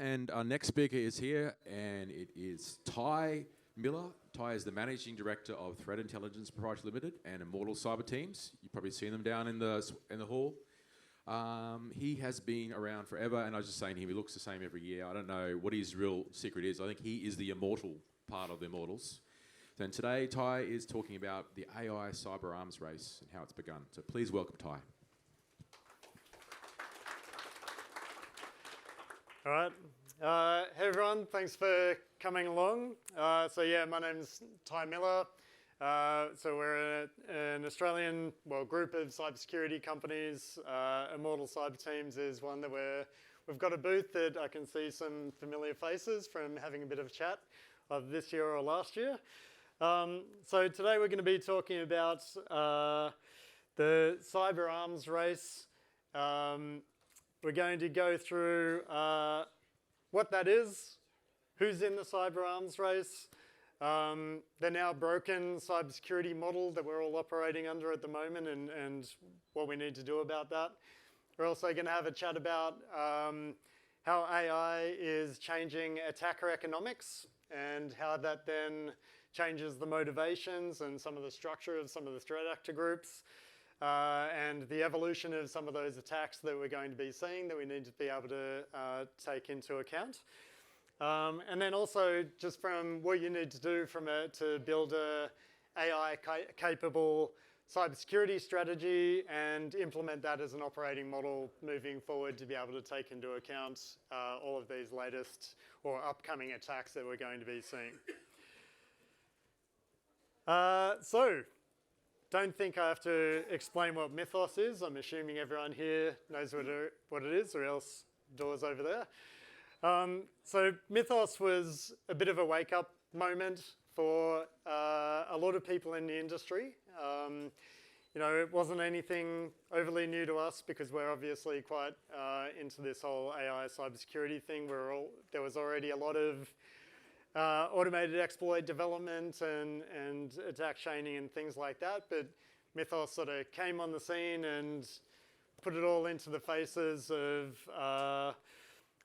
and our next speaker is here, and it is Ty Miller. Ty is the Managing Director of Threat Intelligence Proprietary Limited and Immortal Cyber Teams. You've probably seen them down in the hall. He has been around forever, and I was just saying to him, he looks the same every year. I don't know what his real secret is. I think he is the immortal part of the Immortals. So today, Ty is talking about the AI cyber arms race and how it's begun. So please welcome Ty. All right. Hey everyone, thanks for coming along. My name's Ty Miller. We're an Australian group of cybersecurity companies. Immortal Cyber Teams is one that we've got a booth that I can see some familiar faces from having a bit of a chat of this year or last year. So today we're going to be talking about the cyber arms race. We're going to go through what that is, who's in the cyber arms race, the now broken cybersecurity model that we're all operating under at the moment, and what we need to do about that. We're also going to have a chat about how AI is changing attacker economics and how that then changes the motivations and some of the structure of some of the threat actor groups. And the evolution of some of those attacks that we're going to be seeing that we need to be able to take into account. And then also just from what you need to do to build a AI-capable cybersecurity strategy and implement that as an operating model moving forward to be able to take into account all of these latest or upcoming attacks that we're going to be seeing. Don't think I have to explain what Mythos is. I'm assuming everyone here knows what it is, or else doors over there. So Mythos was a bit of a wake-up moment for a lot of people in the industry. It wasn't anything overly new to us because we're obviously quite into this whole AI cybersecurity thing. There was already a lot of automated exploit development and attack chaining and things like that, but Mythos sort of came on the scene and put it all into the faces of a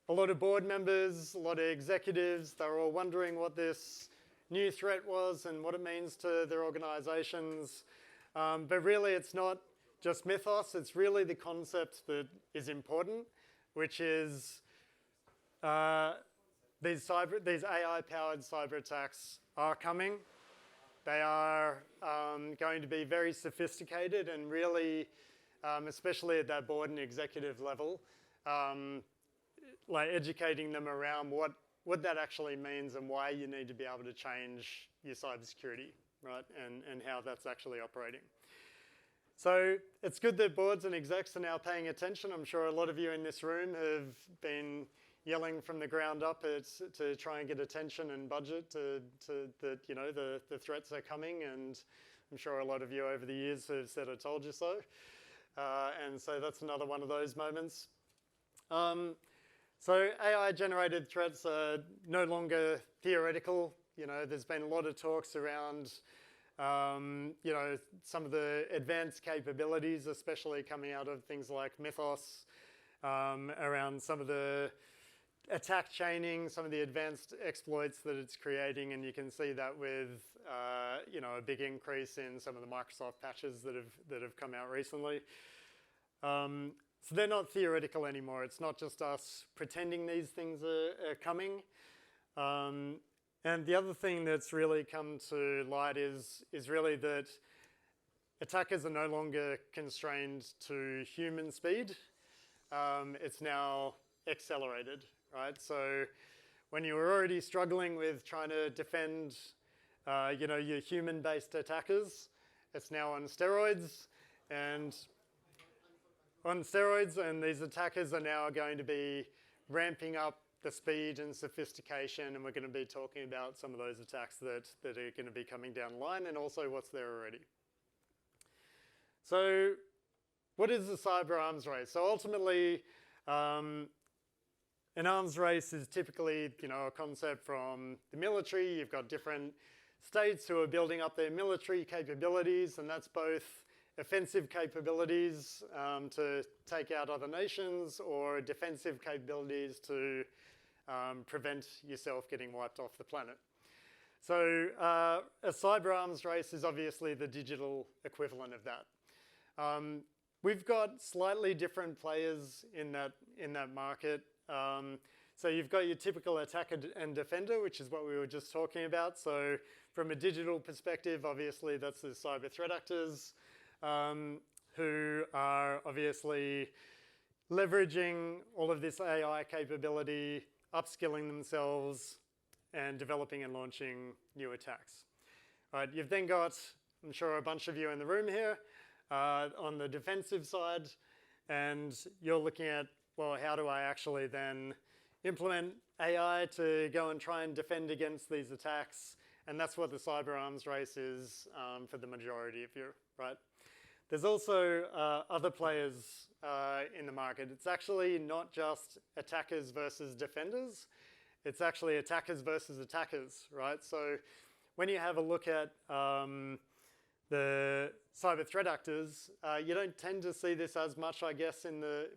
lot of board members, a lot of executives. They were all wondering what this new threat was and what it means to their organizations. But really, it's not just Mythos. It's really the concept that is important, which is these AI-powered cyber attacks are coming. They are going to be very sophisticated and really, especially at that board and executive level, educating them around what that actually means and why you need to be able to change your cybersecurity, right? And how that's actually operating. So it's good that boards and execs are now paying attention. I'm sure a lot of you in this room have been yelling from the ground up to try and get attention and budget to that the threats are coming, and I'm sure a lot of you over the years have said I told you so. And so that's another one of those moments. So AI-generated threats are no longer theoretical. There's been a lot of talks around some of the advanced capabilities, especially coming out of things like Mythos, around some of the attack chaining, some of the advanced exploits that it's creating, and you can see that with a big increase in some of the Microsoft patches that have come out recently. So they're not theoretical anymore. It's not just us pretending these things are coming. And the other thing that's really come to light is really that attackers are no longer constrained to human speed. It's now accelerated, right? So when you were already struggling with trying to defend your human-based attackers, it's now on steroids. And these attackers are now going to be ramping up the speed and sophistication, and we're going to be talking about some of those attacks that are going to be coming down the line, and also what's there already. So what is the cyber arms race? So ultimately, an arms race is typically a concept from the military. You've got different states who are building up their military capabilities, and that's both offensive capabilities to take out other nations or defensive capabilities to prevent yourself getting wiped off the planet. So a cyber arms race is obviously the digital equivalent of that. We've got slightly different players in that market. So you've got your typical attacker and defender, which is what we were just talking about. So from a digital perspective, obviously that's the cyber threat actors who are obviously leveraging all of this AI capability, upskilling themselves, and developing and launching new attacks. All right, you've then got, I'm sure a bunch of you in the room here, on the defensive side, and you're looking at, well, how do I actually then implement AI to go and try and defend against these attacks? And that's what the cyber arms race is for the majority of you, right? There's also other players in the market. It's actually not just attackers versus defenders. It's actually attackers versus attackers, right? So when you have a look at the cyber threat actors, you don't tend to see this as much, I guess,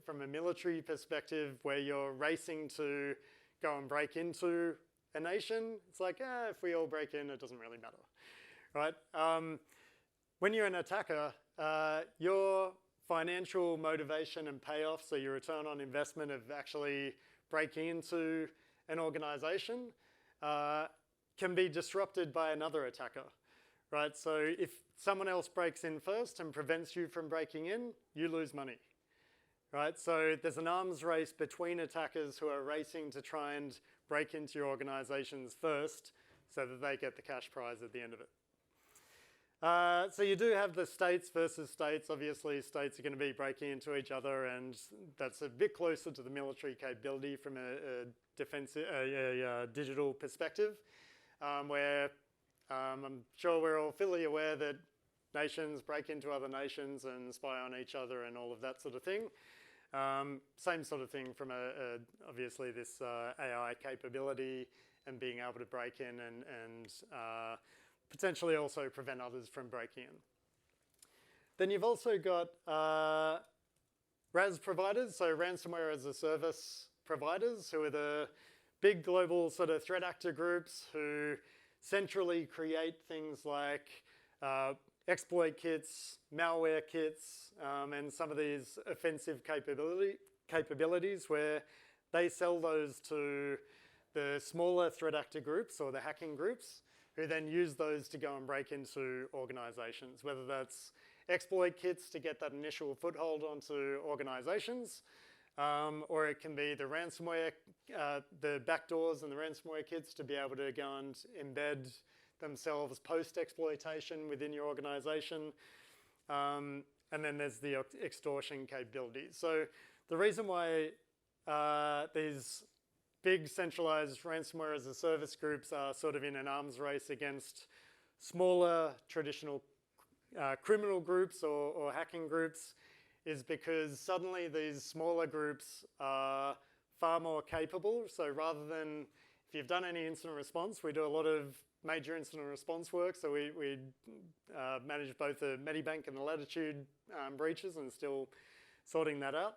from a military perspective, where you're racing to go and break into a nation. It's like, if we all break in, it doesn't really matter, right? When you're an attacker, your financial motivation and payoff, so your return on investment of actually breaking into an organization, can be disrupted by another attacker, right? So if someone else breaks in first and prevents you from breaking in, you lose money, right? So there's an arms race between attackers who are racing to try and break into your organizations first so that they get the cash prize at the end of it. So you do have the states versus states. Obviously, states are going to be breaking into each other, and that's a bit closer to the military capability from a digital perspective, where I'm sure we're all fully aware that nations break into other nations and spy on each other and all of that sort of thing. Same sort of thing from obviously this AI capability and being able to break in and potentially also prevent others from breaking in. Then you've also got RAS providers, so ransomware as a service providers, who are the big global sort of threat actor groups who centrally create things like exploit kits, malware kits, and some of these offensive capabilities where they sell those to the smaller threat actor groups or the hacking groups, who then use those to go and break into organizations, whether that's exploit kits to get that initial foothold onto organizations, or it can be the ransomware, the backdoors and the ransomware kits to be able to go and embed themselves post-exploitation within your organization. And then there's the extortion capabilities. So the reason why these big centralized ransomware as a service groups are sort of in an arms race against smaller traditional criminal groups or hacking groups is because suddenly these smaller groups are far more capable. So rather than, if you've done any incident response, we do a lot of major incident response work. So we manage both the Medibank and the Latitude breaches and still sorting that out.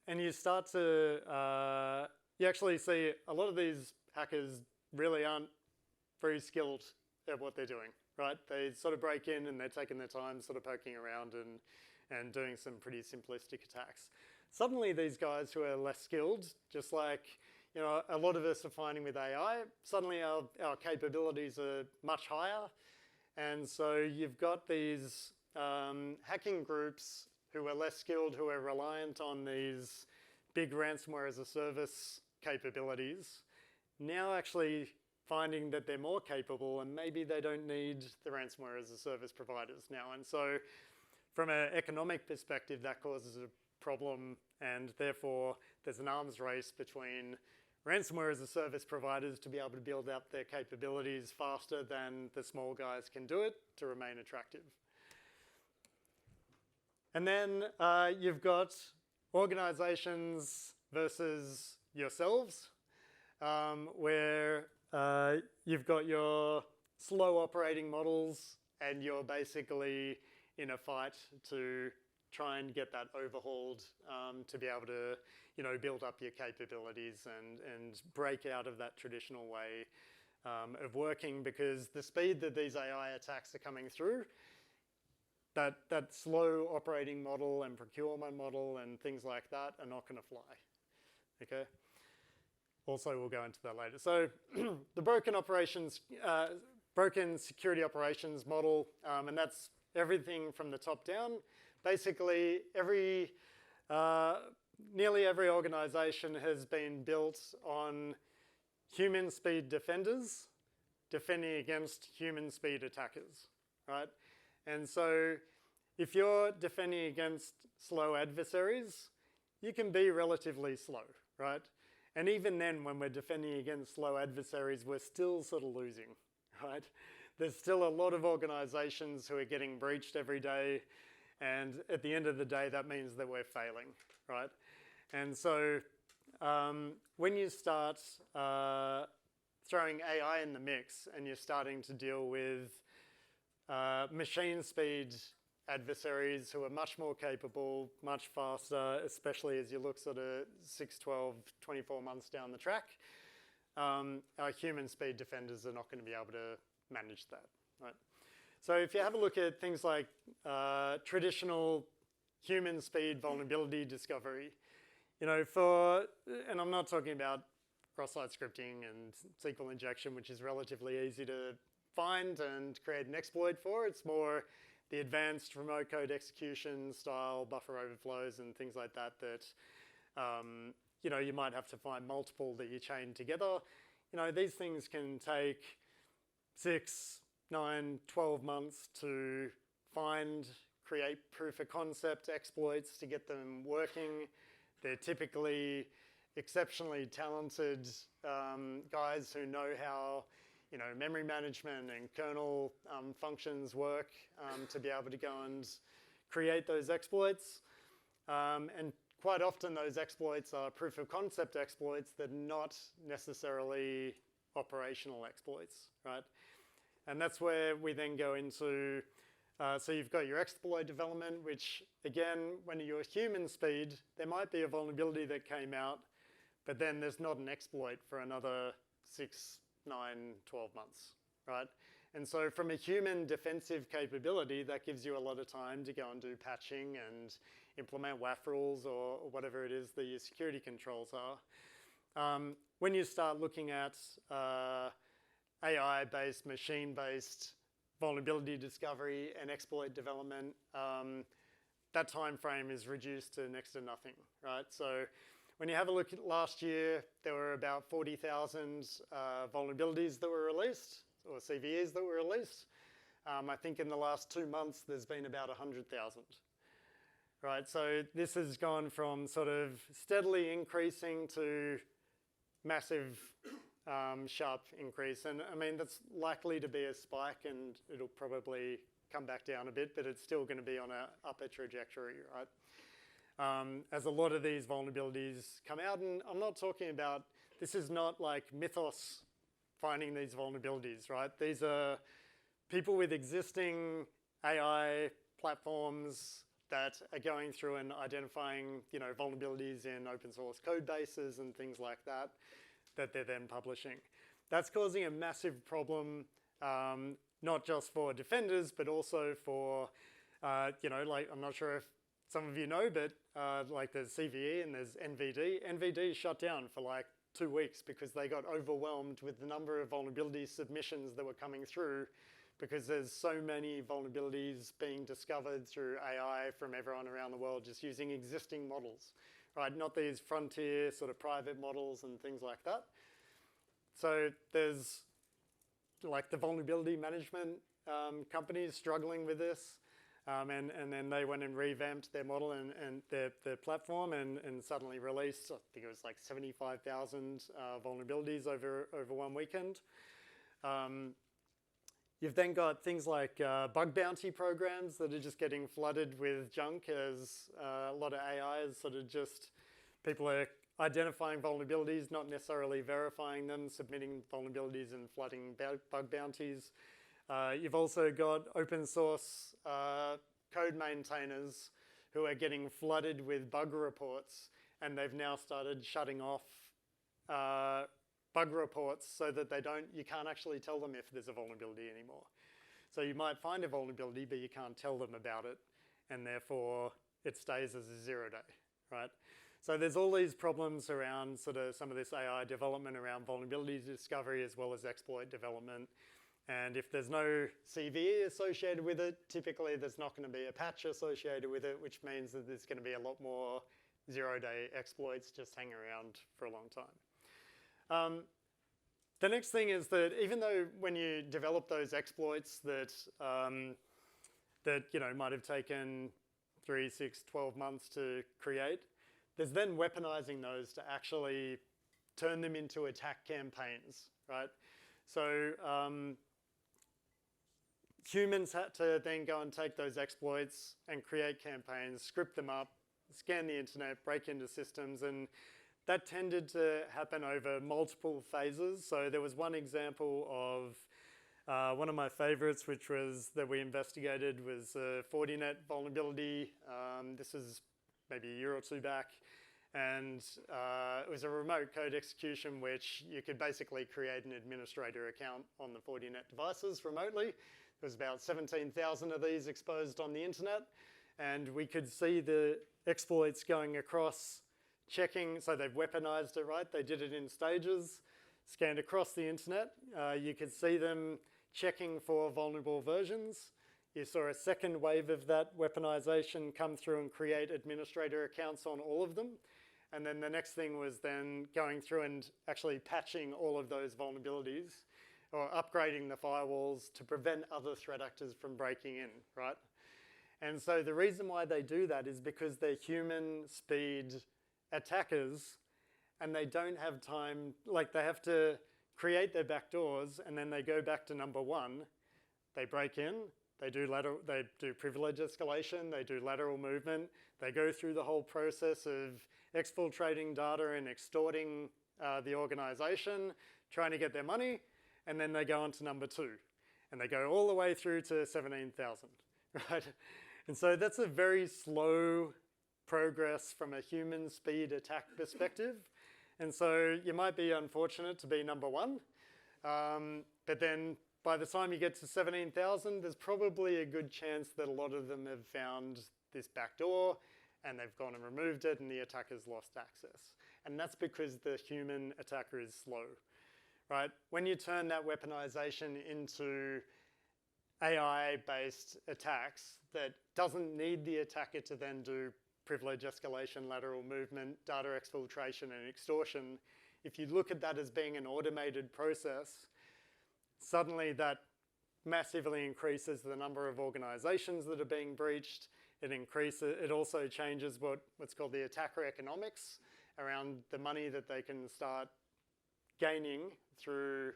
And you start to, you actually see a lot of these hackers really aren't very skilled at what they're doing, right? They sort of break in and they're taking their time sort of poking around and doing some pretty simplistic attacks. Suddenly these guys who are less skilled, just like a lot of us are finding with AI, suddenly our capabilities are much higher. And so you've got these hacking groups who are less skilled, who are reliant on these big ransomware as a service capabilities, now actually finding that they're more capable and maybe they don't need the ransomware as a service providers now. And so from an economic perspective, that causes a problem, and therefore there's an arms race between ransomware as a service providers to be able to build up their capabilities faster than the small guys can do it to remain attractive. And then you've got organizations versus yourselves, where you've got your slow operating models and you're basically in a fight to try and get that overhauled to be able to, build up your capabilities and break out of that traditional way of working, because the speed that these AI attacks are coming through, that slow operating model and procurement model and things like that are not going to fly. Okay. Also, we'll go into that later. So the broken security operations model, and that's everything from the top down. Basically, nearly every organization has been built on human speed defenders defending against human speed attackers, right? And so if you're defending against slow adversaries, you can be relatively slow, right? And even then, when we're defending against slow adversaries, we're still sort of losing, right? There's still a lot of organizations who are getting breached every day, and at the end of the day, that means that we're failing, right? And so when you start throwing AI in the mix and you're starting to deal with machine speed adversaries who are much more capable, much faster, especially as you look sort of 6, 12, 24 months down the track, our human speed defenders are not going to be able to manage that, right? So if you have a look at things like traditional human speed vulnerability discovery, and I'm not talking about cross-site scripting and SQL injection, which is relatively easy to find and create an exploit for. It's more the advanced remote code execution style buffer overflows and things like that you might have to find multiple that you chain together. These things can take 6, 9, 12 months to find, create proof of concept exploits to get them working. They're typically exceptionally talented guys who know how memory management and kernel functions work to be able to go and create those exploits. And quite often those exploits are proof of concept exploits that are not necessarily operational exploits, right? And that's where we then go into, so you've got your exploit development, which again, when you're human speed, there might be a vulnerability that came out, but then there's not an exploit for another 6, 9, 12 months, right? And so from a human defensive capability, that gives you a lot of time to go and do patching and implement WAF rules or whatever it is that your security controls are. When you start looking at AI-based, machine-based vulnerability discovery and exploit development, that time frame is reduced to next to nothing, right? So when you have a look at last year, there were about 40,000 vulnerabilities that were released, or CVEs that were released. I think in the last 2 months, there's been about 100,000, right? So this has gone from sort of steadily increasing to massive sharp increase. And I mean, that's likely to be a spike and it'll probably come back down a bit, but it's still going to be on an upper trajectory, right? As a lot of these vulnerabilities come out, and I'm not talking about, this is not like Mythos finding these vulnerabilities, right? These are people with existing AI platforms that are going through and identifying, vulnerabilities in open source code bases and things like that, that they're then publishing. That's causing a massive problem, not just for defenders, but also for, like, I'm not sure if some of you know, but like there's CVE and there's NVD. NVD shut down for like 2 weeks because they got overwhelmed with the number of vulnerability submissions that were coming through, because there's so many vulnerabilities being discovered through AI from everyone around the world just using existing models, right? Not these frontier sort of private models and things like that. So there's like the vulnerability management companies struggling with this. And then they went and revamped their model and their platform and suddenly released, I think it was like 75,000 vulnerabilities over one weekend. You've then got things like bug bounty programs that are just getting flooded with junk as a lot of AI is sort of just, people are identifying vulnerabilities, not necessarily verifying them, submitting vulnerabilities and flooding bug bounties. You've also got open source code maintainers who are getting flooded with bug reports, and they've now started shutting off bug reports so that you can't actually tell them if there's a vulnerability anymore. So you might find a vulnerability, but you can't tell them about it, and therefore it stays as a 0 day, right? So there's all these problems around sort of some of this AI development around vulnerability discovery as well as exploit development. And if there's no CVE associated with it, typically there's not going to be a patch associated with it, which means that there's going to be a lot more 0 day exploits just hanging around for a long time. The next thing is that even though when you develop those exploits that might have taken 3, 6, 12 months to create, there's then weaponizing those to actually turn them into attack campaigns, right? So humans had to then go and take those exploits and create campaigns, script them up, scan the internet, break into systems, and that tended to happen over multiple phases. So there was one example of one of my favorites, which was that we investigated, was a Fortinet vulnerability. This is maybe a year or two back. And it was a remote code execution which you could basically create an administrator account on the Fortinet devices remotely. There was about 17,000 of these exposed on the internet. And we could see the exploits going across, checking, so they've weaponized it, right? They did it in stages, scanned across the internet. You could see them checking for vulnerable versions. You saw a second wave of that weaponization come through and create administrator accounts on all of them. And then the next thing was then going through and actually patching all of those vulnerabilities or upgrading the firewalls to prevent other threat actors from breaking in, right? And so the reason why they do that is because they're human speed attackers and they don't have time, like they have to create their backdoors and then they go back to number one, they break in, they do privilege escalation, they do lateral movement, they go through the whole process of exfiltrating data and extorting the organization, trying to get their money, and then they go on to number two. And they go all the way through to 17,000, right? And so that's a very slow progress from a human speed attack perspective. And so you might be unfortunate to be number one, but then by the time you get to 17,000, there's probably a good chance that a lot of them have found this backdoor and they've gone and removed it and the attacker's lost access. And that's because the human attacker is slow, right? When you turn that weaponization into AI-based attacks that doesn't need the attacker to then do privilege escalation, lateral movement, data exfiltration, and extortion, if you look at that as being an automated process, suddenly that massively increases the number of organizations that are being breached. It also changes what's called the attacker economics around the money that they can start gaining through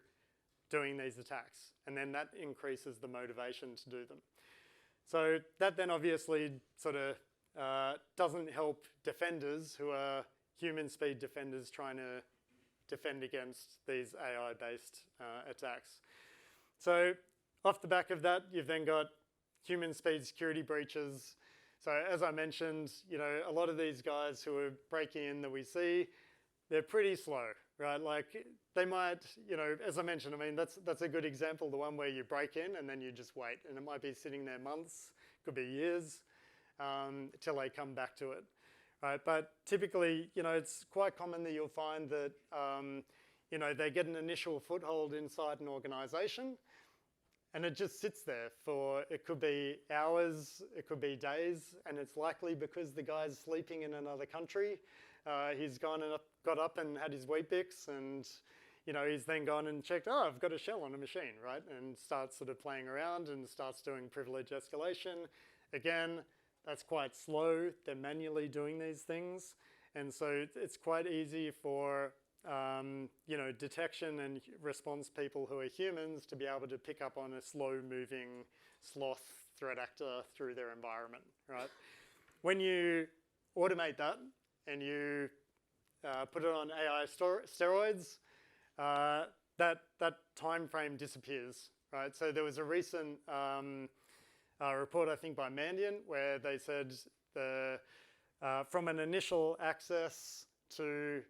doing these attacks. And then that increases the motivation to do them. So that then obviously sort of doesn't help defenders who are human speed defenders trying to defend against these AI-based attacks. So off the back of that, you've then got human speed security breaches. So as I mentioned, a lot of these guys who are breaking in that we see, they're pretty slow, right? Like they might, as I mentioned, I mean, that's a good example, the one where you break in and then you just wait. And it might be sitting there months, could be years, till they come back to it, right? But typically, it's quite common that you'll find that, they get an initial foothold inside an organization and it just sits there for, it could be hours, it could be days, and it's likely because the guy's sleeping in another country. He's got up and had his Weet-Bix and, he's then gone and checked, oh, I've got a shell on a machine, right? And starts sort of playing around and starts doing privilege escalation. Again, that's quite slow. They're manually doing these things. And so it's quite easy for detection and response people who are humans to be able to pick up on a slow-moving sloth threat actor through their environment, right? When you automate that and you put it on AI steroids, that time frame disappears, right? So there was a recent report, I think, by Mandiant, where they said From an initial access to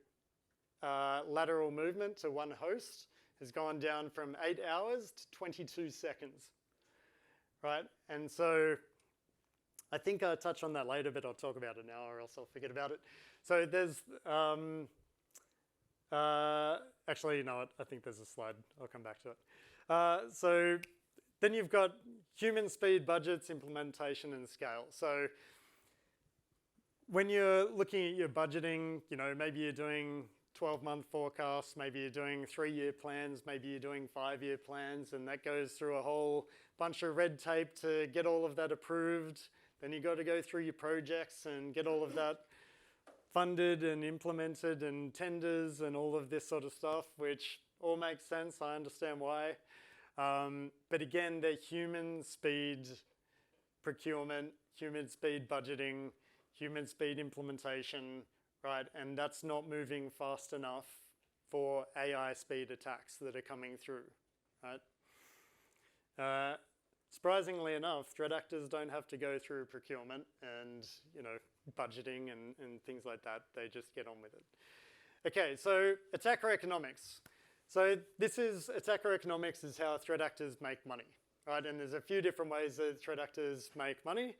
lateral movement to one host has gone down from 8 hours to 22 seconds, right? And so I think I'll touch on that later, but I'll talk about it now or else I'll forget about it. So there's, actually, you know what, I think there's a slide. I'll come back to it. So then you've got human speed, budgets, implementation, and scale. So when you're looking at your budgeting, you know, maybe you're doing 12-month forecasts, maybe you're doing 3-year plans, maybe you're doing 5-year plans, and that goes through a whole bunch of red tape to get all of that approved. Then you've got to go through your projects and get all of that funded and implemented and tenders and all of this sort of stuff, which all makes sense. I understand why. But again, they're human speed procurement, human speed budgeting, human speed implementation, right? And that's not moving fast enough for AI speed attacks that are coming through, right? Surprisingly enough, threat actors don't have to go through procurement and, you know, budgeting and things like that. They just get on with it. Okay, so attacker economics. So this is, attacker economics is how threat actors make money, right? And there's a few different ways that threat actors make money.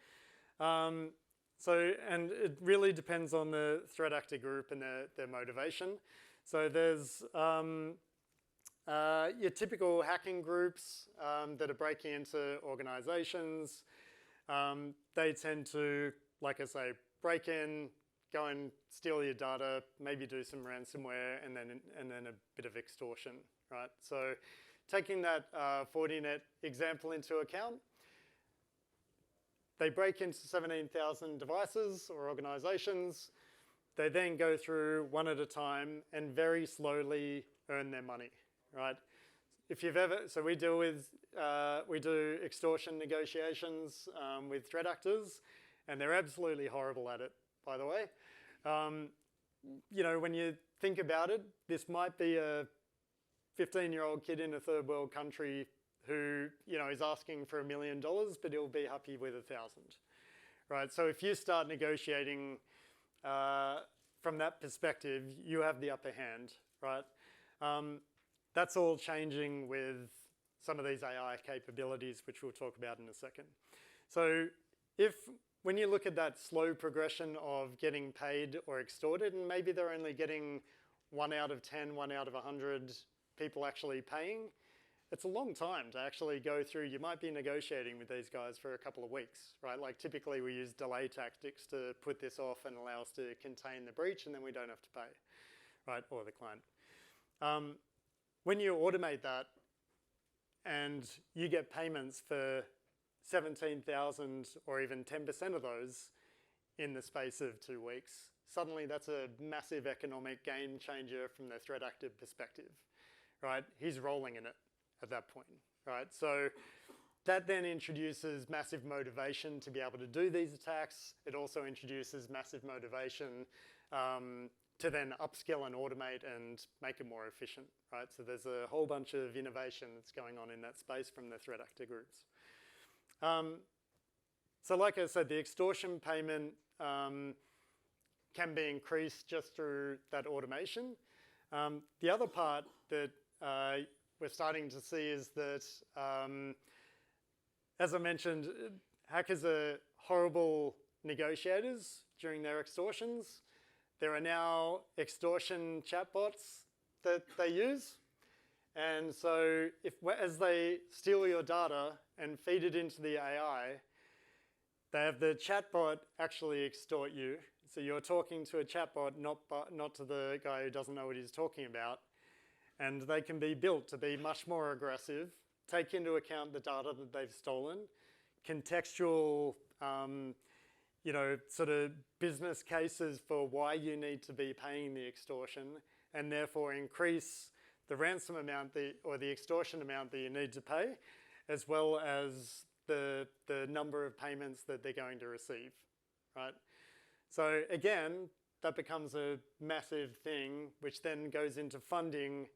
And it really depends on the threat actor group and their motivation. So there's your typical hacking groups that are breaking into organizations. They tend to, like I say, break in, go and steal your data, maybe do some ransomware, and then a bit of extortion, right? So taking that Fortinet example into account, they break into 17,000 devices or organizations. They then go through one at a time and very slowly earn their money, right? If you've ever, so we do extortion negotiations with threat actors, and they're absolutely horrible at it, by the way. You know, when you think about it, this might be a 15-year-old kid in a third world country who, you know, is asking for $1 million, but he'll be happy with 1,000, right? So if you start negotiating from that perspective, you have the upper hand, right? That's all changing with some of these AI capabilities, which we'll talk about in a second. So when you look at that slow progression of getting paid or extorted, and maybe they're only getting 1 out of 10, 1 out of 100 people actually paying, it's a long time to actually go through. You might be negotiating with these guys for a couple of weeks, right? Like typically we use delay tactics to put this off and allow us to contain the breach, and then we don't have to pay, right? Or the client. When you automate that and you get payments for 17,000 or even 10% of those in the space of 2 weeks, suddenly that's a massive economic game changer from the threat actor perspective, right? He's rolling in it at that point, right? So that then introduces massive motivation to be able to do these attacks. It also introduces massive motivation to then upskill and automate and make it more efficient, right? So there's a whole bunch of innovation that's going on in that space from the threat actor groups. So like I said, the extortion payment can be increased just through that automation. The other part that we're starting to see is that, as I mentioned, hackers are horrible negotiators during their extortions. There are now extortion chatbots that they use. And so as they steal your data and feed it into the AI, they have the chatbot actually extort you. So you're talking to a chatbot, not to the guy who doesn't know what he's talking about. And they can be built to be much more aggressive, take into account the data that they've stolen, contextual, you know, sort of business cases for why you need to be paying the extortion, and therefore increase the ransom amount or the extortion amount that you need to pay, as well as the number of payments that they're going to receive, right? So again, that becomes a massive thing, which then goes into funding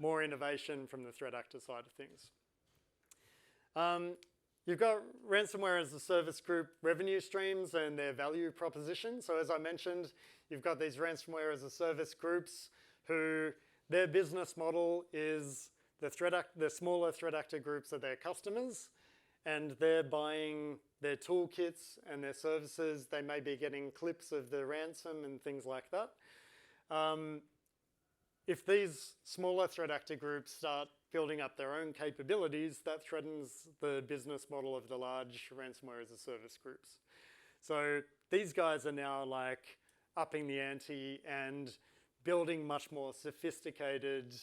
more innovation from the threat actor side of things. You've got ransomware as a service group revenue streams and their value proposition. So as I mentioned, you've got these ransomware as a service groups who their business model is the smaller threat actor groups are their customers, and they're buying their toolkits and their services. They may be getting clips of the ransom and things like that. If these smaller threat actor groups start building up their own capabilities, that threatens the business model of the large ransomware as a service groups. So these guys are now like upping the ante and building much more sophisticated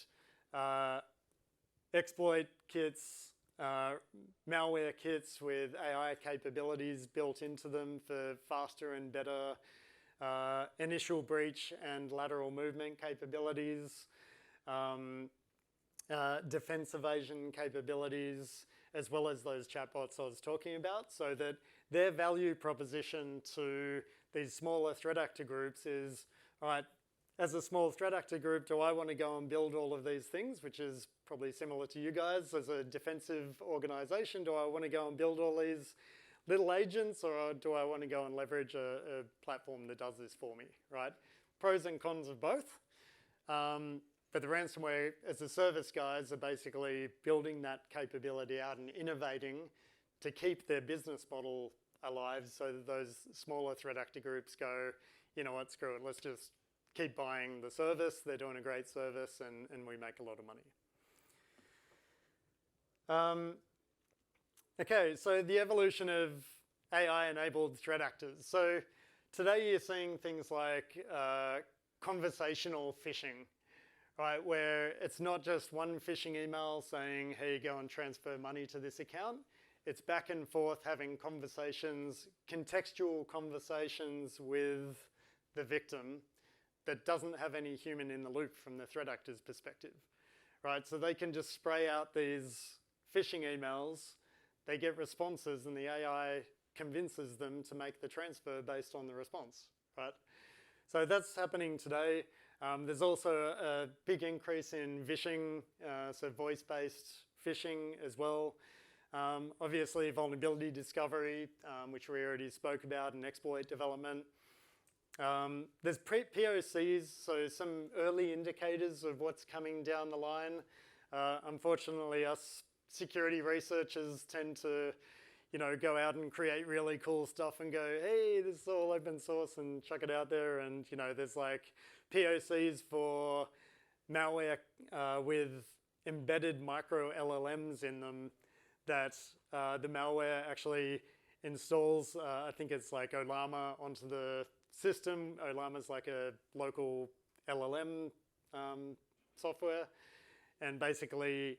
exploit kits, malware kits with AI capabilities built into them for faster and better initial breach and lateral movement capabilities, defense evasion capabilities, as well as those chatbots I was talking about, so that their value proposition to these smaller threat actor groups is, all right, as a small threat actor group, do I want to go and build all of these things, which is probably similar to you guys as a defensive organization? Do I want to go and build all these little agents, or do I want to go and leverage a platform that does this for me, right? Pros and cons of both. But the ransomware as a service guys are basically building that capability out and innovating to keep their business model alive, so that those smaller threat actor groups go, you know what, screw it, let's just keep buying the service. They're doing a great service, and we make a lot of money. Okay, so the evolution of AI-enabled threat actors. So today you're seeing things like conversational phishing, right? Where it's not just one phishing email saying, hey, go and transfer money to this account. It's back and forth having conversations, contextual conversations with the victim that doesn't have any human in the loop from the threat actor's perspective, right? So they can just spray out these phishing emails, they get responses, and the AI convinces them to make the transfer based on the response, right? So that's happening today. There's also a big increase in vishing, so voice-based phishing as well. Obviously, vulnerability discovery, which we already spoke about, and exploit development. There's POCs, so some early indicators of what's coming down the line. Unfortunately, us security researchers tend to, you know, go out and create really cool stuff and go, hey, this is all open source, and chuck it out there. And, you know, there's like POCs for malware with embedded micro LLMs in them that the malware actually installs, I think it's like Olama onto the system. Olama's like a local LLM software. And basically,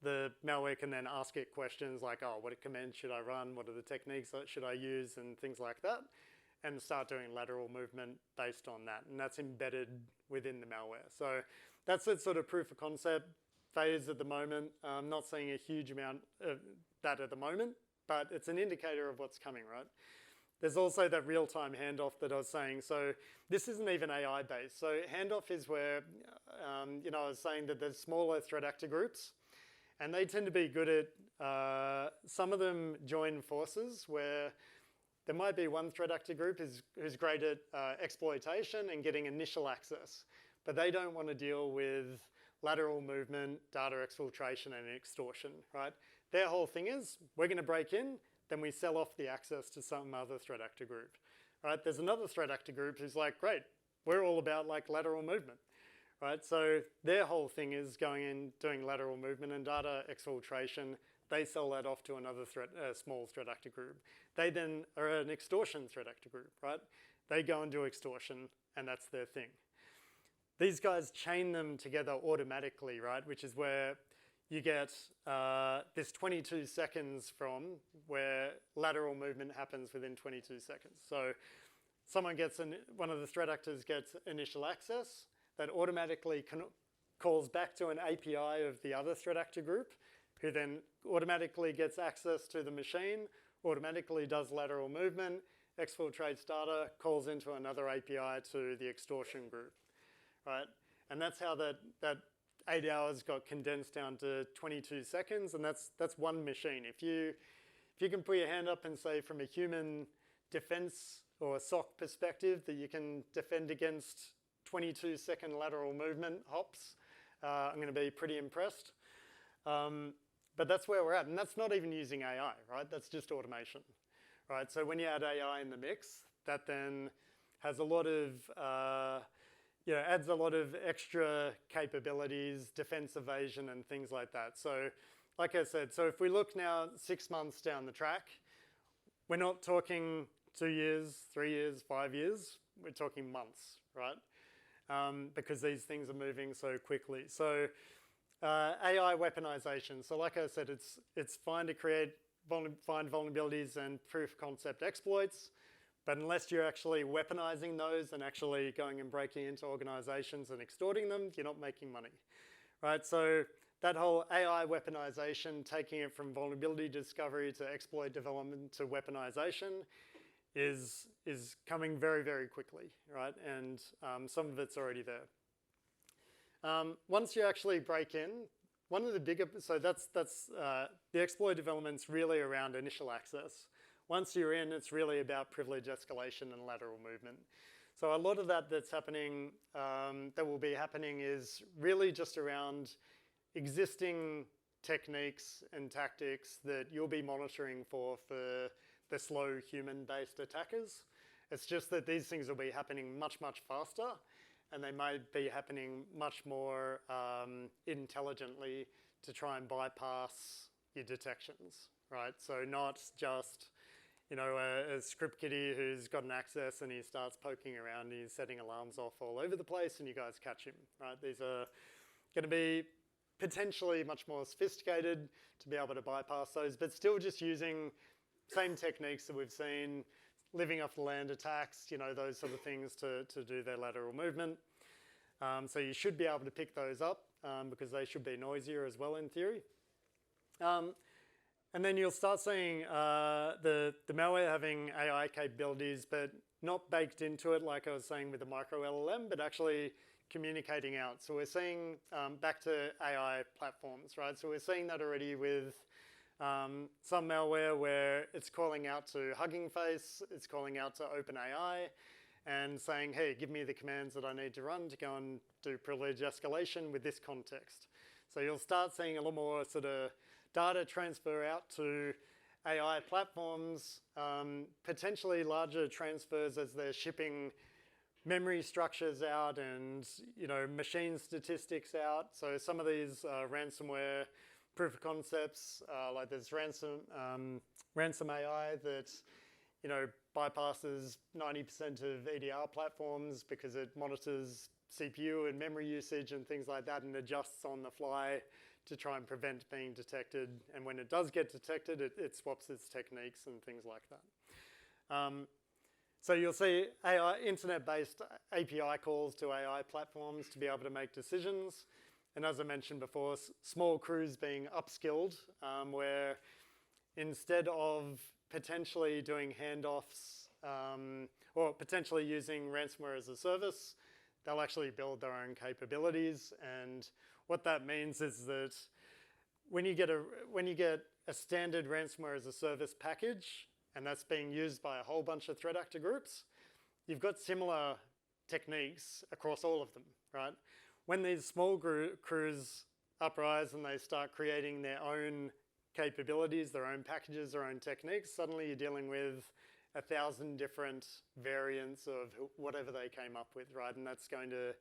the malware can then ask it questions like, oh, what commands should I run? What are the techniques that should I use? And things like that. And start doing lateral movement based on that. And that's embedded within the malware. So that's a sort of proof of concept phase at the moment. I'm not seeing a huge amount of that at the moment, but it's an indicator of what's coming, right? There's also that real-time handoff that I was saying. So this isn't even AI-based. So handoff is where, you know, I was saying that there's smaller threat actor groups, and they tend to be good at, some of them join forces where there might be one threat actor group who's great at exploitation and getting initial access, but they don't want to deal with lateral movement, data exfiltration, and extortion, right? Their whole thing is, we're going to break in, then we sell off the access to some other threat actor group, right? There's another threat actor group who's like, great, we're all about like lateral movement, right? So their whole thing is going in, doing lateral movement and data exfiltration. They sell that off to another small threat actor group. They then are an extortion threat actor group, right? They go and do extortion, and that's their thing. These guys chain them together automatically, right? Which is where you get this 22 seconds from where lateral movement happens within 22 seconds. So someone gets, one of the threat actors gets initial access that automatically calls back to an API of the other threat actor group, who then automatically gets access to the machine, automatically does lateral movement, exfiltrates data, calls into another API to the extortion group, right? And that's how that 8 hours got condensed down to 22 seconds, and that's one machine. If if you can put your hand up and say from a human defense or SOC perspective that you can defend against 22-second lateral movement hops, I'm going to be pretty impressed. But that's where we're at, and that's not even using AI, right? That's just automation, right? So when you add AI in the mix, that then has a lot of, adds a lot of extra capabilities, defense evasion, and things like that. So like I said, so if we look now 6 months down the track, we're not talking 2 years, 3 years, 5 years. We're talking months, right? Because these things are moving so quickly. So AI weaponization. So like I said, it's fine to find vulnerabilities and proof of concept exploits, but unless you're actually weaponizing those and actually going and breaking into organizations and extorting them, you're not making money, right? So that whole AI weaponization, taking it from vulnerability discovery to exploit development to weaponization is coming very, very quickly, right? And some of it's already there. Once you actually break in, one of the bigger, so that's the exploit development's really around initial access. Once you're in, it's really about privilege escalation and lateral movement. So a lot of that's happening, that will be happening is really just around existing techniques and tactics that you'll be monitoring for the slow human-based attackers. It's just that these things will be happening much, much faster, and they might be happening much more intelligently to try and bypass your detections, right? So not just, a script kiddie who's got an access and he starts poking around and he's setting alarms off all over the place and you guys catch him, right? These are going to be potentially much more sophisticated to be able to bypass those, but still just using same techniques that we've seen, living off the land attacks, those sort of things to do their lateral movement. So you should be able to pick those up because they should be noisier as well in theory. And then you'll start seeing the malware having AI capabilities, but not baked into it like I was saying with the micro LLM, but actually communicating out. So we're seeing back to AI platforms, right? So we're seeing that already with some malware where it's calling out to Hugging Face, it's calling out to OpenAI, and saying, hey, give me the commands that I need to run to go and do privilege escalation with this context. So you'll start seeing a lot more sort of data transfer out to AI platforms, potentially larger transfers as they're shipping memory structures out and machine statistics out. So some of these ransomware proof of concepts, like there's ransom AI that bypasses 90% of EDR platforms because it monitors CPU and memory usage and things like that and adjusts on the fly to try and prevent being detected. And when it does get detected, it swaps its techniques and things like that. So you'll see AI, internet-based API calls to AI platforms to be able to make decisions. And as I mentioned before, small crews being upskilled, where instead of potentially doing handoffs or potentially using ransomware as a service, they'll actually build their own capabilities. And what that means is that when you get a standard ransomware as a service package, and that's being used by a whole bunch of threat actor groups, you've got similar techniques across all of them, right? When these small crews uprise and they start creating their own capabilities, their own packages, their own techniques, suddenly you're dealing with 1,000 different variants of whatever they came up with, right? And that's going to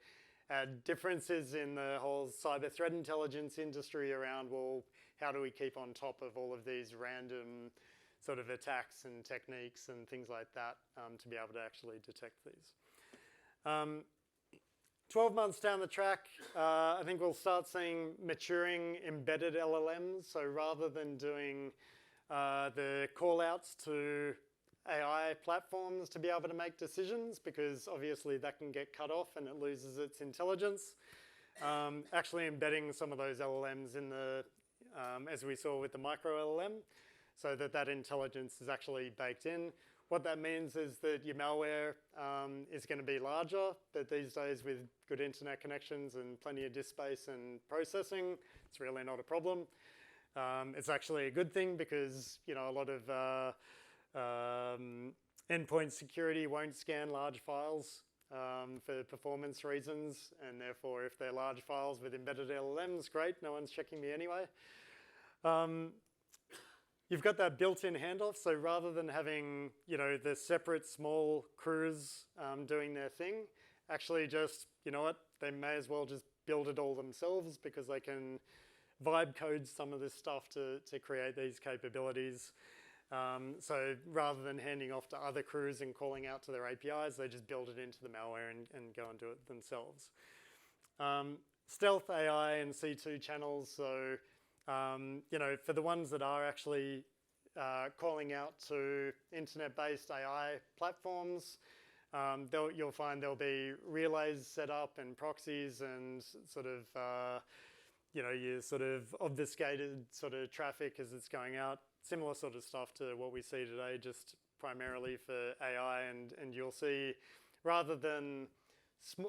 add differences in the whole cyber threat intelligence industry around, well, how do we keep on top of all of these random sort of attacks and techniques and things like that to be able to actually detect these. 12 months down the track, I think we'll start seeing maturing embedded LLMs. So rather than doing the call outs to AI platforms to be able to make decisions, because obviously that can get cut off and it loses its intelligence, actually embedding some of those LLMs in the, as we saw with the micro LLM, so that intelligence is actually baked in. What that means is that your malware is going to be larger, but these days with good internet connections and plenty of disk space and processing, it's really not a problem. It's actually a good thing because a lot of endpoint security won't scan large files for performance reasons, and therefore if they're large files with embedded LLMs, great, no one's checking me anyway. You've got that built-in handoff, so rather than having the separate small crews doing their thing, actually just, they may as well just build it all themselves because they can vibe code some of this stuff to create these capabilities. So rather than handing off to other crews and calling out to their APIs, they just build it into the malware and go and do it themselves. Stealth AI and C2 channels, so for the ones that are actually calling out to internet-based AI platforms, you'll find there'll be relays set up and proxies and sort of, your sort of obfuscated sort of traffic as it's going out. Similar sort of stuff to what we see today, just primarily for AI. And you'll see, rather than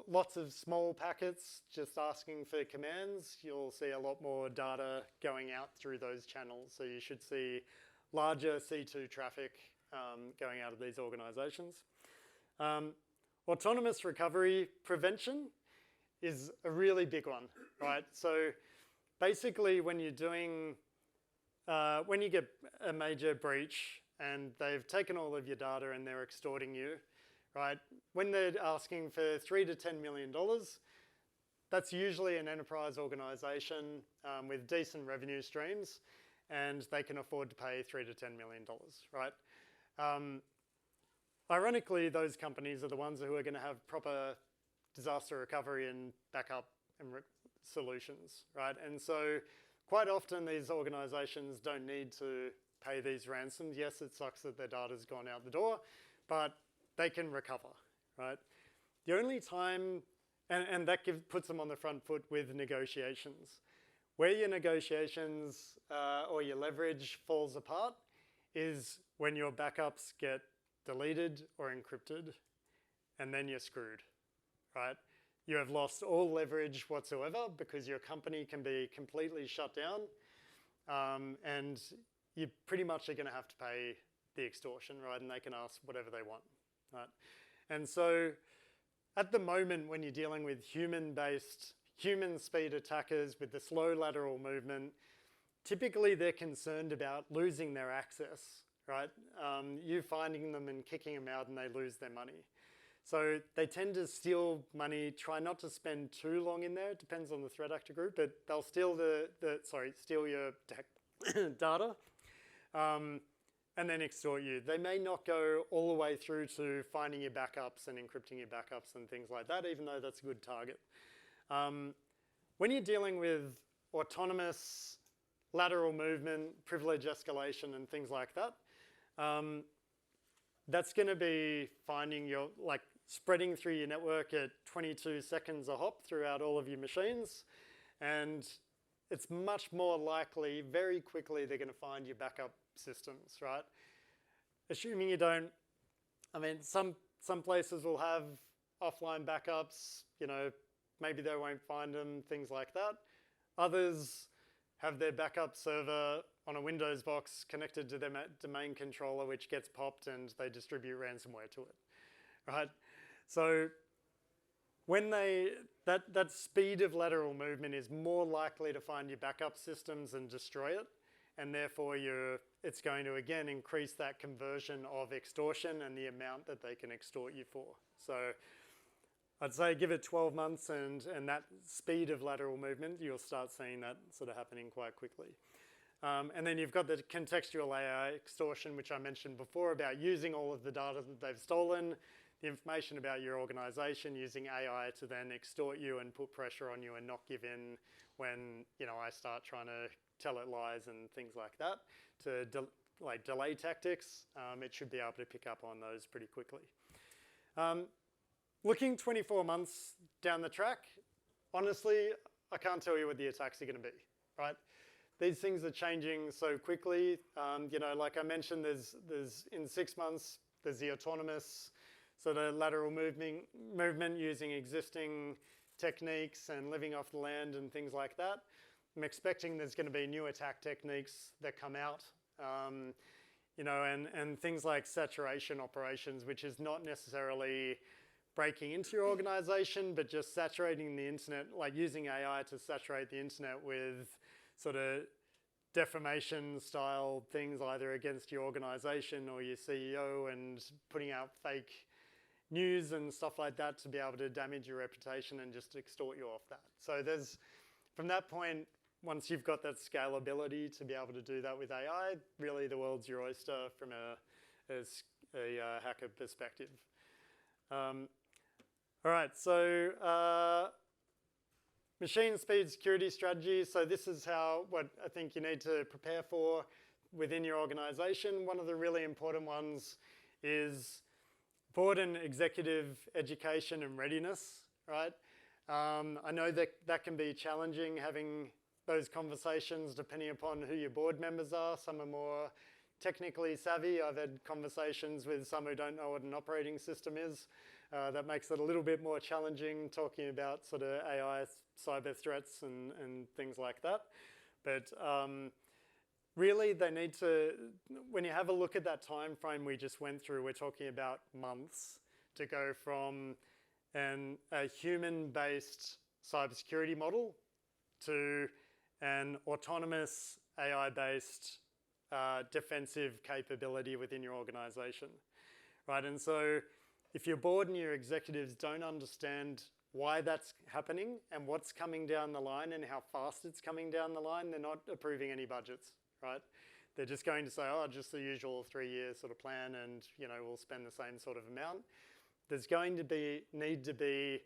lots of small packets just asking for commands, you'll see a lot more data going out through those channels. So you should see larger C2 traffic going out of these organizations. Autonomous recovery prevention is a really big one, right? So basically when you're doing, when you get a major breach and they've taken all of your data and they're extorting you, right? When they're asking for $3 to $10 million, that's usually an enterprise organization with decent revenue streams, and they can afford to pay $3 to $10 million, right? Ironically, those companies are the ones who are going to have proper disaster recovery and backup and solutions, right? And so quite often these organizations don't need to pay these ransoms. Yes, it sucks that their data's gone out the door, but they can recover, right? The only time, and that puts them on the front foot with negotiations. Where your negotiations or your leverage falls apart is when your backups get deleted or encrypted, and then you're screwed, right? You have lost all leverage whatsoever because your company can be completely shut down, and you pretty much are going to have to pay the extortion, right? And they can ask whatever they want, right? And so at the moment, when you're dealing with human-based, human speed attackers with the slow lateral movement, typically they're concerned about losing their access, right? You finding them and kicking them out and they lose their money. So they tend to steal money, try not to spend too long in there. It depends on the threat actor group, but they'll steal steal your data and then extort you. They may not go all the way through to finding your backups and encrypting your backups and things like that, even though that's a good target. When you're dealing with autonomous lateral movement, privilege escalation, and things like that, that's going to be finding your, spreading through your network at 22 seconds a hop throughout all of your machines. And it's much more likely, very quickly, they're going to find your backup systems, right? Assuming you don't, some places will have offline backups, maybe they won't find them, things like that. Others have their backup server on a Windows box connected to their domain controller, which gets popped and they distribute ransomware to it, right? So when that speed of lateral movement is more likely to find your backup systems and destroy it, and therefore it's going to, again, increase that conversion of extortion and the amount that they can extort you for. So I'd say give it 12 months and that speed of lateral movement, you'll start seeing that sort of happening quite quickly. And then you've got the contextual AI extortion, which I mentioned before, about using all of the data that they've stolen, the information about your organization, using AI to then extort you and put pressure on you and not give in when I start trying to tell it lies and things like that. To delay tactics, it should be able to pick up on those pretty quickly. Looking 24 months down the track, honestly, I can't tell you what the attacks are going to be, right? These things are changing so quickly. Like I mentioned, there's in 6 months, there's the autonomous sort of lateral movement using existing techniques and living off the land and things like that. I'm expecting there's going to be new attack techniques that come out, you know, and things like saturation operations, which is not necessarily breaking into your organization, but just saturating the internet, like using AI to saturate the internet with sort of defamation style things either against your organization or your CEO, and putting out fake news and stuff like that to be able to damage your reputation and just extort you off that. So there's, from that point, once you've got that scalability to be able to do that with AI, really the world's your oyster from a hacker perspective. All right, so machine speed security strategy. So this is what I think you need to prepare for within your organization. One of the really important ones is board and executive education and readiness, right? I know that can be challenging having those conversations depending upon who your board members are. Some are more technically savvy. I've had conversations with some who don't know what an operating system is. That makes it a little bit more challenging talking about sort of AI cyber threats and things like that. But really they need to, when you have a look at that time frame we just went through, we're talking about months to go from a human-based cybersecurity model to an autonomous AI-based defensive capability within your organization, right? And so if your board and your executives don't understand why that's happening and what's coming down the line and how fast it's coming down the line, they're not approving any budgets, right? They're just going to say, oh, just the usual 3-year sort of plan and, you know, we'll spend the same sort of amount. There's going to need to be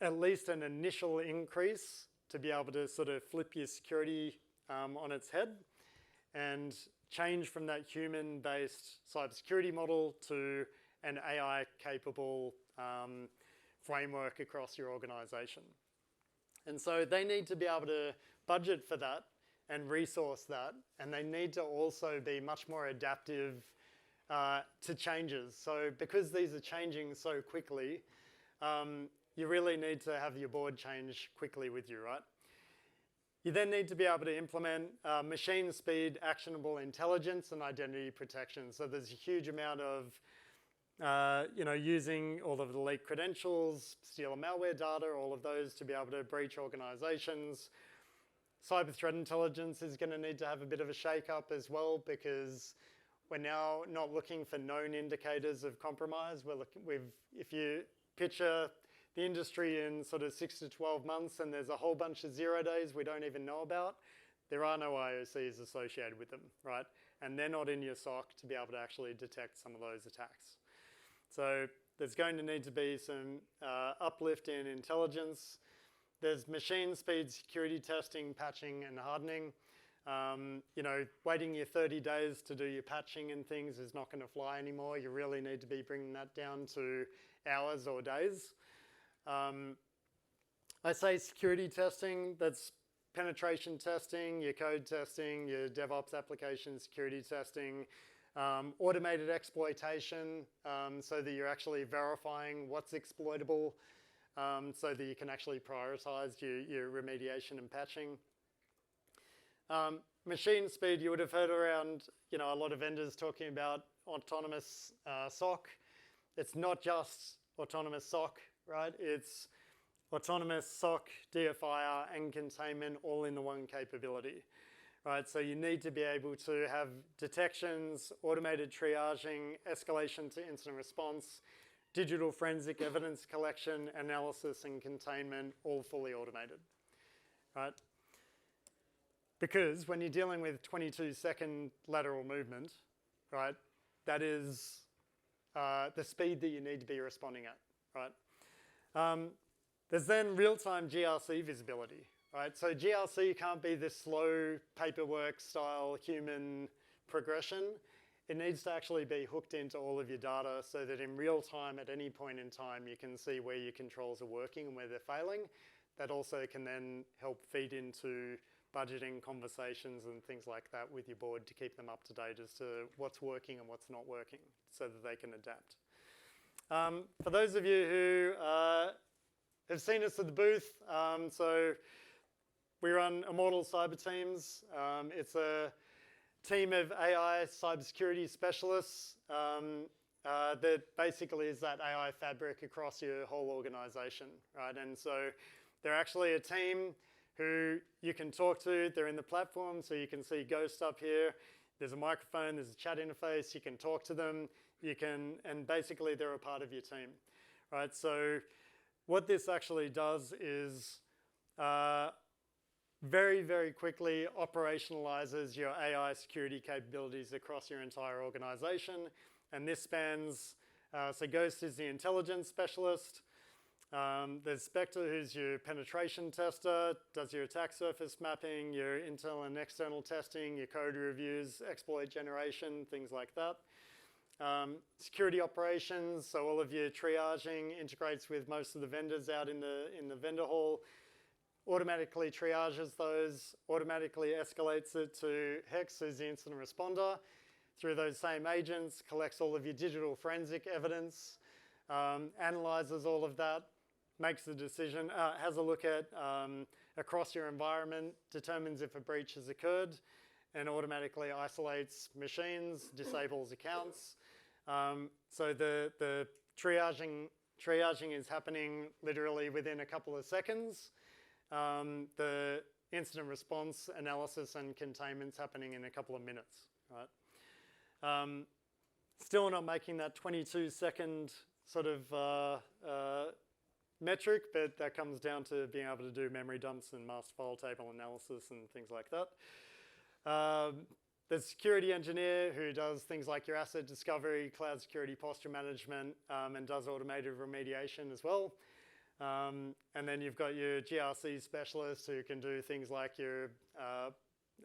at least an initial increase to be able to sort of flip your security on its head and change from that human-based cybersecurity model to an AI-capable framework across your organization. And so they need to be able to budget for that and resource that, and they need to also be much more adaptive to changes. So because these are changing so quickly, you really need to have your board change quickly with you, right? You then need to be able to implement machine speed, actionable intelligence, and identity protection. So there's a huge amount of, you know, using all of the leaked credentials, steal and malware data, all of those to be able to breach organizations. Cyber threat intelligence is going to need to have a bit of a shake-up as well, because we're now not looking for known indicators of compromise. If you picture the industry in sort of 6 to 12 months and there's a whole bunch of 0 days we don't even know about, there are no IOCs associated with them, right? And they're not in your SOC to be able to actually detect some of those attacks. So there's going to need to be some uplift in intelligence. There's machine speed security testing, patching, and hardening. You know, waiting your 30 days to do your patching and things is not going to fly anymore. You really need to be bringing that down to hours or days. I say security testing, that's penetration testing, your code testing, your DevOps application security testing, automated exploitation, so that you're actually verifying what's exploitable, so that you can actually prioritize your remediation and patching. Machine speed, you would have heard around, you know, a lot of vendors talking about autonomous SOC. It's not just autonomous SOC, right? It's autonomous SOC, DFIR, and containment all in the one capability, right? So you need to be able to have detections, automated triaging, escalation to incident response, digital forensic evidence collection, analysis, and containment, all fully automated, right? Because when you're dealing with 22-second lateral movement, right, that is the speed that you need to be responding at, right? There's then real-time GRC visibility, right? So GRC can't be this slow paperwork style human progression. It needs to actually be hooked into all of your data so that in real time at any point in time you can see where your controls are working and where they're failing. That also can then help feed into budgeting conversations and things like that with your board to keep them up to date as to what's working and what's not working so that they can adapt. For those of you who have seen us at the booth, so we run Immortal Cyber Teams. It's a team of AI cybersecurity specialists that basically is that AI fabric across your whole organization, right? And so they're actually a team who you can talk to. They're in the platform, so you can see Ghost up here. There's a microphone, there's a chat interface. You can talk to them. And basically they're a part of your team, right? So what this actually does is very, very quickly operationalizes your AI security capabilities across your entire organization. And this spans, so Ghost is the intelligence specialist. There's Spectre, who's your penetration tester, does your attack surface mapping, your internal and external testing, your code reviews, exploit generation, things like that. Security operations, so all of your triaging integrates with most of the vendors out in the vendor hall, automatically triages those, automatically escalates it to Hex, who's the incident responder, through those same agents, collects all of your digital forensic evidence, analyzes all of that, makes the decision, has a look at across your environment, determines if a breach has occurred, and automatically isolates machines, disables accounts. So the triaging is happening literally within a couple of seconds. The incident response analysis and containment's happening in a couple of minutes, right? Still not making that 22-second sort of metric, but that comes down to being able to do memory dumps and master file table analysis and things like that. There's a security engineer who does things like your asset discovery, cloud security posture management, and does automated remediation as well. And then you've got your GRC specialist who can do things like your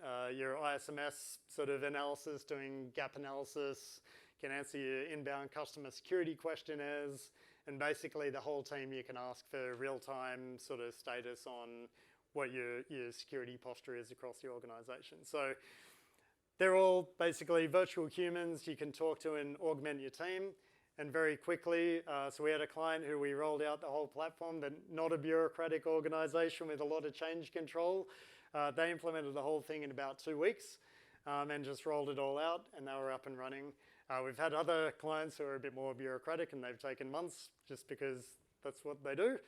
ISMS sort of analysis, doing gap analysis, can answer your inbound customer security questionnaires, and basically the whole team you can ask for real-time sort of status on what your security posture is across the organization. So they're all basically virtual humans you can talk to and augment your team. And very quickly, so we had a client who we rolled out the whole platform, but not a bureaucratic organization with a lot of change control. They implemented the whole thing in about 2 weeks and just rolled it all out, and they were up and running. We've had other clients who are a bit more bureaucratic, and they've taken months just because that's what they do.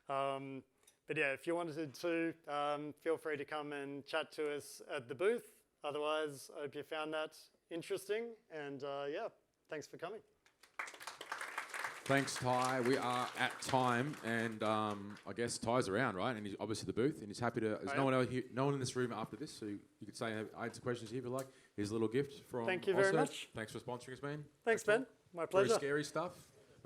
But yeah, if you wanted to, feel free to come and chat to us at the booth. Otherwise, I hope you found that interesting. And yeah, thanks for coming. Thanks, Ty. We are at time, and I guess Ty's around, right? And he's obviously at the booth, and he's happy to. There's no one else here, no one in this room after this, so you could say answer questions here if you like. Here's a little gift from. Thank you very much. Thanks for sponsoring us, man. Thanks, Ben. My pleasure. Very scary stuff.